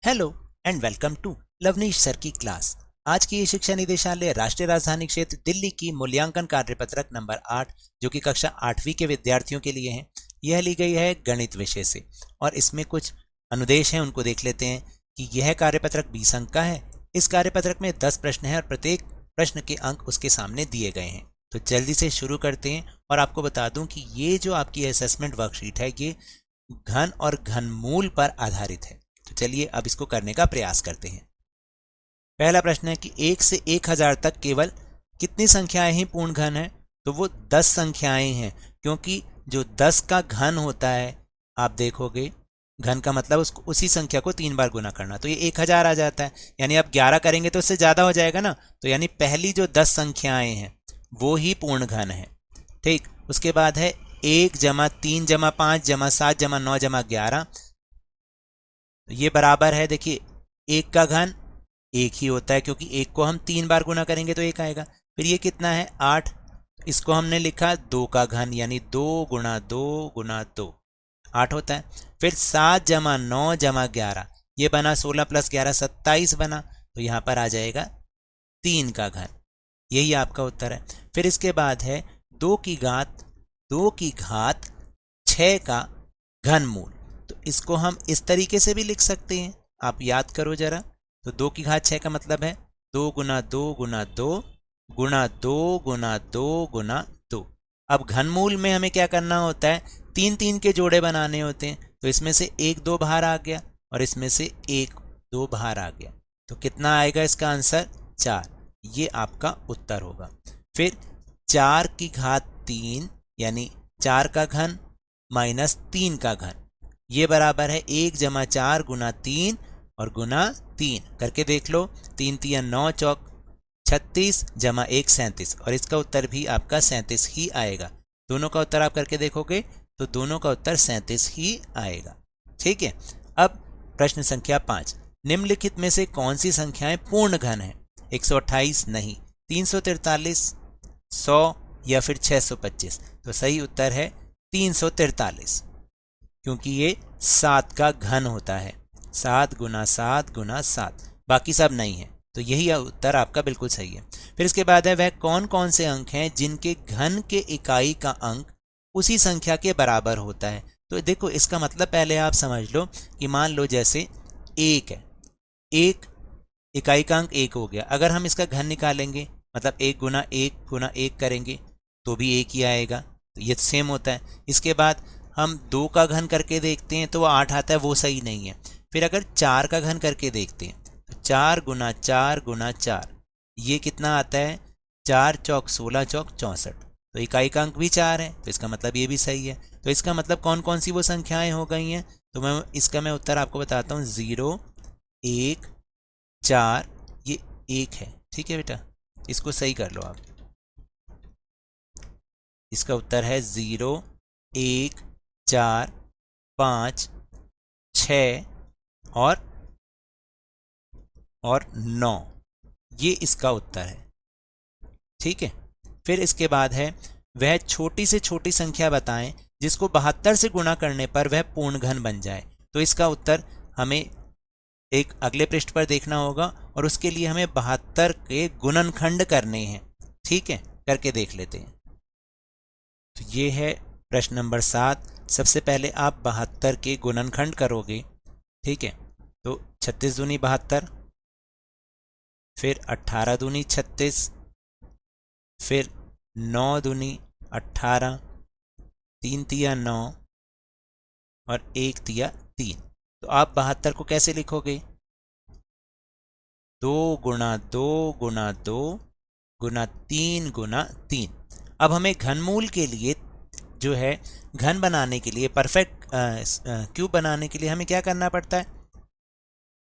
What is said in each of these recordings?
Hello and welcome to Lavneesh sir की class. आज की ये शिक्षा निदेशालय राष्ट्रीय राजधानी क्षेत्र दिल्ली की मूल्यांकन कार्यपत्रक नंबर 8 जो कि कक्षा 8वीं के विद्यार्थियों के लिए है, यह ली गई है गणित विषय से। और इसमें कुछ अनुदेश हैं, उनको देख लेते हैं कि यह कार्यपत्रक 20 अंक का है। इस कार्यपत्रक में 10 प्रश्न हैं और प्रत्येक प्रश्न के अंक उसके सामने दिए गए हैं। तो जल्दी से शुरू करते हैं। और आपको बता दूं कि ये जो आपकी असेसमेंट वर्कशीट है ये घन और घनमूल पर आधारित है। तो चलिए अब इसको करने का प्रयास करते हैं। पहला प्रश्न है कि 1 से 1000 तक केवल कितनी संख्याएं ही पूर्ण घन है? तो वो 10 संख्याएं हैं, क्योंकि जो 10 का घन होता है, आप देखोगे घन का मतलब उसको उसी संख्या को 3 बार गुना करना, तो ये 1000 आ जाता है। यानी आप 11 करेंगे तो उससे ज्यादा हो जाएगा ना। तो यानी पहली जो 10 संख्याएं हैं वो ही पूर्ण घन है। ठीक, उसके बाद है 1 जमा 3 जमा 5 जमा 7 जमा 9 जमा 11। ये बराबर है, देखिए 1 का घन 1 ही होता है, क्योंकि 1 को हम 3 बार गुना करेंगे तो 1 आएगा। फिर ये कितना है 8, इसको हमने लिखा 2 का घन, यानी 2 गुना 2 गुना 2 8 होता है। फिर 7 जमा 9 जमा 11, ये बना 16 प्लस 11 27 बना, तो यहाँ पर आ जाएगा 3 का घन। यही आपका उत्तर है। फिर इसके बाद है 2 की घात 6 का घनमूल। तो इसको हम इस तरीके से भी लिख सकते हैं, आप याद करो जरा। तो 2 की घात 6 का मतलब है 2 गुना 2 गुना 2 गुना 2 गुना 2 गुना 2। अब घनमूल में हमें क्या करना होता है, 3 के जोड़े बनाने होते हैं। तो इसमें से 1 2 बाहर आ गया और इसमें से 1 2 बाहर आ गया, तो कितना आएगा इसका आंसर 4। ये आपका उत्तर होगा। फिर 4 की घात 3 यानी 4 का घन माइनस 3 का घन, ये बराबर है 1 जमा 4 गुना 3 और गुना 3 करके देख लो। 3 3 9 चौक 36 जमा 1 37, और इसका उत्तर भी आपका 37 ही आएगा। दोनों का उत्तर आप करके देखोगे तो दोनों का उत्तर 37 ही आएगा। ठीक है। अब प्रश्न संख्या 5, निम्नलिखित में से कौन सी संख्याएं पूर्ण घन है? 128 नहीं, 343, 100 या फिर 625। तो सही उत्तर है 343, क्योंकि ये 7 का घन होता है। 7 गुना 7 गुना 7, बाकी सब नहीं है। तो यही उत्तर आपका बिल्कुल सही है। फिर इसके बाद है वह कौन कौन से अंक हैं जिनके घन के इकाई का अंक उसी संख्या के बराबर होता है? तो देखो इसका मतलब पहले आप समझ लो कि मान लो जैसे 1 है, 1 इकाई का अंक 1 हो गया। अगर हम इसका घन निकालेंगे, मतलब 1 गुना 1 करेंगे तो भी 1 ही आएगा, तो ये सेम होता है। इसके बाद हम 2 का घन करके देखते हैं तो वो 8 आता है, वो सही नहीं है। फिर अगर 4 का घन करके देखते हैं तो 4 गुना 4 गुना 4, ये कितना आता है 4 चौक 16 चौक 64, तो इकाई का अंक भी 4 है, तो इसका मतलब ये भी सही है। तो इसका मतलब कौन कौन सी वो संख्याएं हो गई हैं? तो मैं उत्तर आपको बताता हूँ। 0 1 4, ये 1 है। ठीक है बेटा, इसको सही कर लो आप। इसका उत्तर है 0 1 4 5 6 और 9, ये इसका उत्तर है। ठीक है। फिर इसके बाद है वह छोटी से छोटी संख्या बताएं जिसको 72 से गुणा करने पर वह पूर्ण घन बन जाए। तो इसका उत्तर हमें एक अगले पृष्ठ पर देखना होगा और उसके लिए हमें 72 के गुणनखंड करने हैं। ठीक है, करके देख लेते हैं। तो ये है प्रश्न नंबर 7। सबसे पहले आप 72 के गुणनखंड करोगे। ठीक है, तो 36 दूनी 72, फिर 18 दूनी 36, फिर 9 दूनी 18, 3 तिया 9 और 1 तिया 3। तो आप 72 को कैसे लिखोगे? 2 गुना 2 गुना 2 गुना 3 गुना 3। अब हमें घनमूल के लिए जो है, घन बनाने के लिए, परफेक्ट क्यूब बनाने के लिए हमें क्या करना पड़ता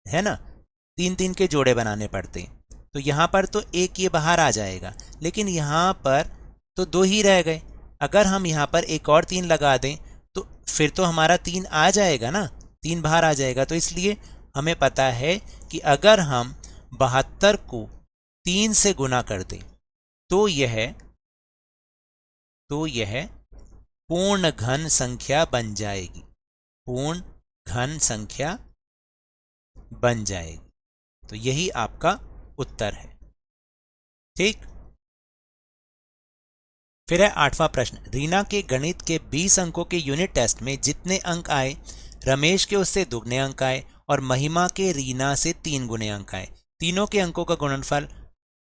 है ना? 3 के जोड़े बनाने पड़ते हैं। तो यहाँ पर तो 1 ये बाहर आ जाएगा, लेकिन यहाँ पर तो 2 ही रह गए। अगर हम यहाँ पर एक और 3 लगा दें तो फिर तो हमारा 3 आ जाएगा ना, 3 बाहर आ जाएगा। तो इसलिए हमें पता है कि अगर हम 72 को 3 से गुना कर दें तो यह पूर्ण घन संख्या बन जाएगी। पूर्ण घन संख्या बन जाएगी। तो यही आपका उत्तर है। ठीक। फिर है 8वां प्रश्न, रीना के गणित के 20 अंकों के यूनिट टेस्ट में जितने अंक आए, रमेश के उससे दुगने अंक आए और महिमा के रीना से 3 गुने अंक आए। तीनों के अंकों का गुणनफल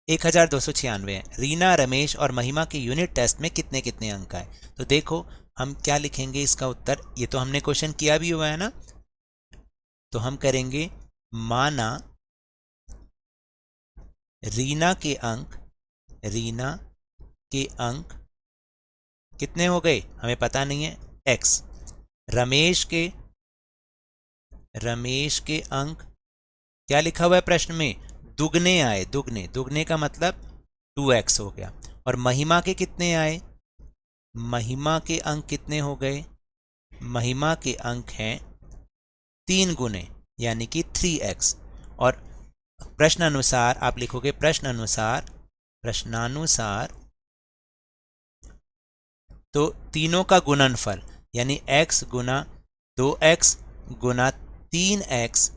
1296 है। रीना, रमेश और महिमा के यूनिट टेस्ट में कितने कितने अंक आए? तो देखो हम क्या लिखेंगे इसका उत्तर। ये तो हमने क्वेश्चन किया भी हुआ है ना, तो हम करेंगे माना रीना के अंक कितने हो गए हमें पता नहीं है, x। रमेश के अंक क्या लिखा हुआ है प्रश्न में, दुगने आए, दुगने का मतलब 2x हो गया। और महिमा के कितने आए, महिमा के अंक कितने हो गए, महिमा के अंक हैं 3 गुने यानी कि 3x। और प्रश्नानुसार आप लिखोगे प्रश्नानुसार तो तीनों का गुणनफल यानी x गुना 2x गुना 3x,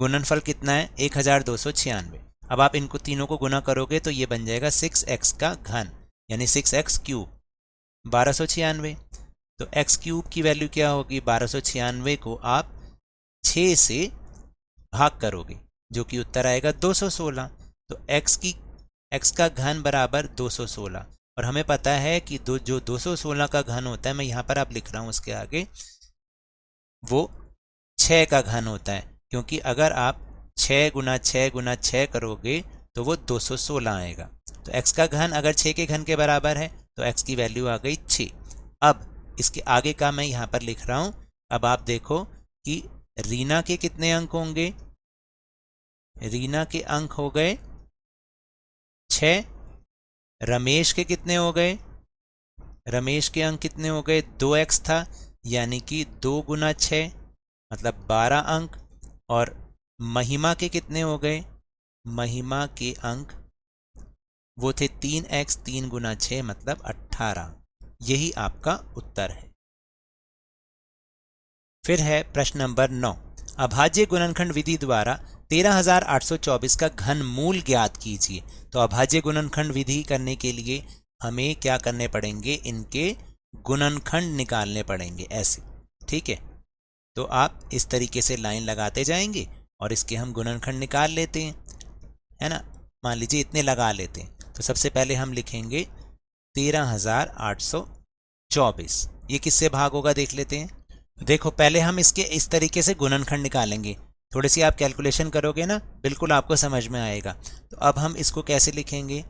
गुणनफल कितना है 1296। अब आप इनको तीनों को गुना करोगे तो ये बन जाएगा 6x का घन यानी 6x क्यूब 1296। तो x क्यूब की वैल्यू क्या होगी, 1296 को आप 6 से भाग करोगे जो कि उत्तर आएगा 216। तो x का घन बराबर 216। और हमें पता है कि जो 216 का घन होता है, मैं यहाँ पर आप लिख रहा हूँ उसके आगे, वो 6 का घन होता है, क्योंकि अगर आप 6 गुना 6 गुना 6 करोगे तो वो 216 आएगा। तो x का घन अगर 6 के घन के बराबर है तो x की वैल्यू आ गई 6। अब इसके आगे का मैं यहाँ पर लिख रहा हूँ। अब आप देखो कि रीना के कितने अंक होंगे, रीना के अंक हो गए 6। रमेश के कितने हो गए, रमेश के अंक कितने हो गए, 2x था यानी कि 2 गुना 6 मतलब 12 अंक। और महिमा के कितने हो गए, महिमा के अंक वो थे 3x, 3 गुना 6 मतलब 18। यही आपका उत्तर है। फिर है प्रश्न नंबर 9, अभाज्य गुणनखंड विधि द्वारा 13824 का घन मूल ज्ञात कीजिए। तो अभाज्य गुणनखंड विधि करने के लिए हमें क्या करने पड़ेंगे, इनके गुणनखंड निकालने पड़ेंगे ऐसे। ठीक है, तो आप इस तरीके से लाइन लगाते जाएंगे और इसके हम गुणनखंड निकाल लेते हैं, है ना। मान लीजिए इतने लगा लेते हैं। तो सबसे पहले हम लिखेंगे 13824, ये किससे भाग होगा देख लेते हैं। देखो पहले हम इसके इस तरीके से गुणनखंड निकालेंगे, थोड़ी सी आप कैलकुलेशन करोगे ना बिल्कुल आपको समझ में आएगा। तो अब हम इसको कैसे लिखेंगे,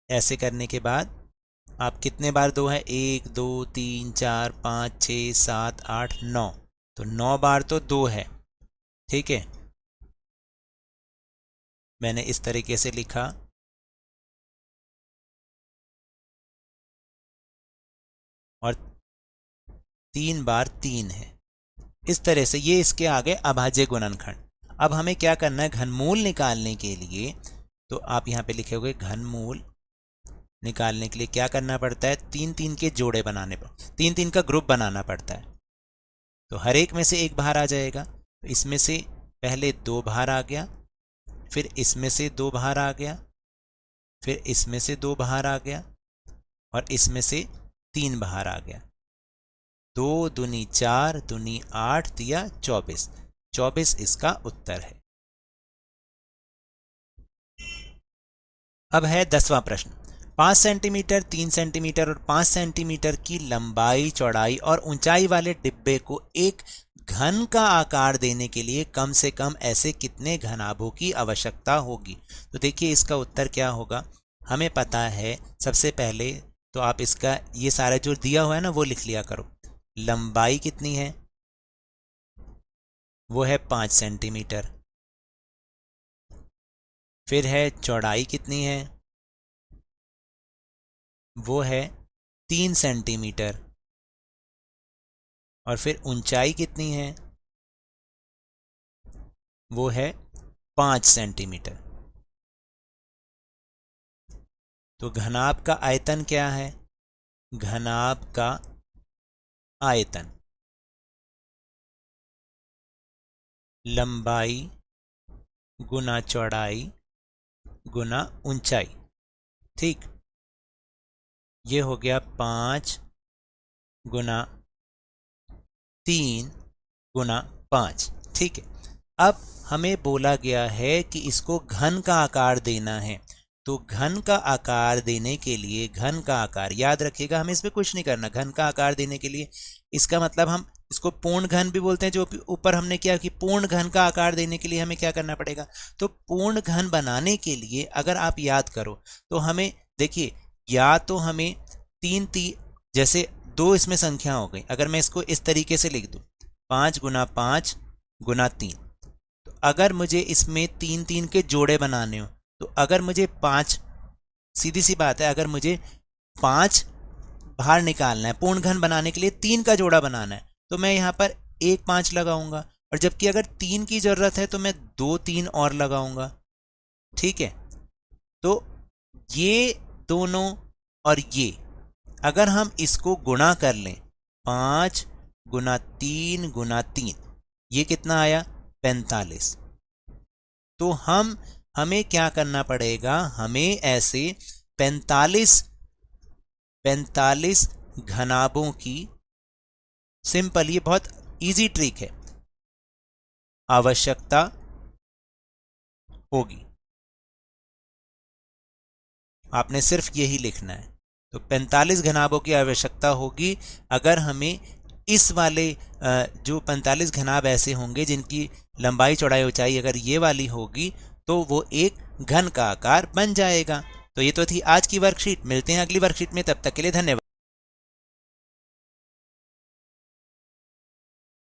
ऐसे करने के बाद आप कितने बार 2 है, 1 2 3 4 5 6 7 8 9, तो 9 बार तो 2 है। ठीक है, मैंने इस तरीके से लिखा। और 3 बार 3 है, इस तरह से ये इसके आगे अभाज्य गुणनखंड। अब हमें क्या करना है, घनमूल निकालने के लिए, तो आप यहाँ पे लिखे घनमूल निकालने के लिए क्या करना पड़ता है, 3 3 के जोड़े बनाने पर 3 3 का ग्रुप बनाना पड़ता है। तो हर एक में से एक बाहर आ जाएगा। तो इसमें से पहले 2 बाहर आ गया, फिर इसमें से 2 बाहर आ गया, फिर इसमें से 2 बाहर आ गया और इसमें से 3 बाहर आ गया। 2 दूनी 4 दूनी 8 दिया 24, 24 इसका उत्तर है। अब है 10वां प्रश्न, 5 सेंटीमीटर, 3 सेंटीमीटर और 5 सेंटीमीटर की लंबाई, चौड़ाई और ऊंचाई वाले डिब्बे को एक घन का आकार देने के लिए कम से कम ऐसे कितने घनाभों की आवश्यकता होगी। तो देखिए इसका उत्तर क्या होगा, हमें पता है। सबसे पहले तो आप इसका ये सारा जो दिया हुआ है ना वो लिख लिया करो। लंबाई कितनी है, वो है 5 सेंटीमीटर। फिर है चौड़ाई कितनी है, वो है 3 सेंटीमीटर। और फिर ऊंचाई कितनी है, वो है 5 सेंटीमीटर। तो घनाभ का आयतन क्या है, घनाभ का आयतन लंबाई गुना चौड़ाई गुना ऊंचाई। ठीक, ये हो गया 5 गुना 3 गुना 5। ठीक है, अब हमें बोला गया है कि इसको घन का आकार देना है। तो घन का आकार देने के लिए, घन का आकार याद रखिएगा, हमें इसमें कुछ नहीं करना। घन का आकार देने के लिए, इसका मतलब हम इसको पूर्ण घन भी बोलते हैं, जो ऊपर हमने किया कि पूर्ण घन का आकार देने के लिए हमें क्या करना पड़ेगा। तो पूर्ण घन बनाने के लिए अगर आप याद करो तो हमें देखिए, या तो हमें जैसे 2 इसमें संख्या हो गई, अगर मैं इसको इस तरीके से लिख दूं 5 गुना 5 गुना 3, तो अगर मुझे इसमें 3 के जोड़े बनाने हो, तो अगर मुझे 5, सीधी सी बात है, अगर मुझे 5 बाहर निकालना है, पूर्ण घन बनाने के लिए 3 का जोड़ा बनाना है, तो मैं यहाँ पर 1 5 लगाऊंगा, और जबकि अगर 3 की जरूरत है तो मैं 2 3 और लगाऊंगा। ठीक है, तो ये दोनों और ये अगर हम इसको गुणा कर लें, 5 गुना 3 गुना 3, ये कितना आया 45। तो हमें क्या करना पड़ेगा, हमें ऐसे 45 घनाभों की, सिंपल, ये बहुत इजी ट्रिक है, आवश्यकता होगी। आपने सिर्फ यही लिखना है। तो 45 घनाभों की आवश्यकता होगी अगर हमें इस वाले जो 45 घनाभ ऐसे होंगे जिनकी लंबाई चौड़ाई ऊंचाई अगर ये वाली होगी तो वो एक घन का आकार बन जाएगा। तो ये तो थी आज की वर्कशीट। मिलते हैं अगली वर्कशीट में, तब तक के लिए धन्यवाद।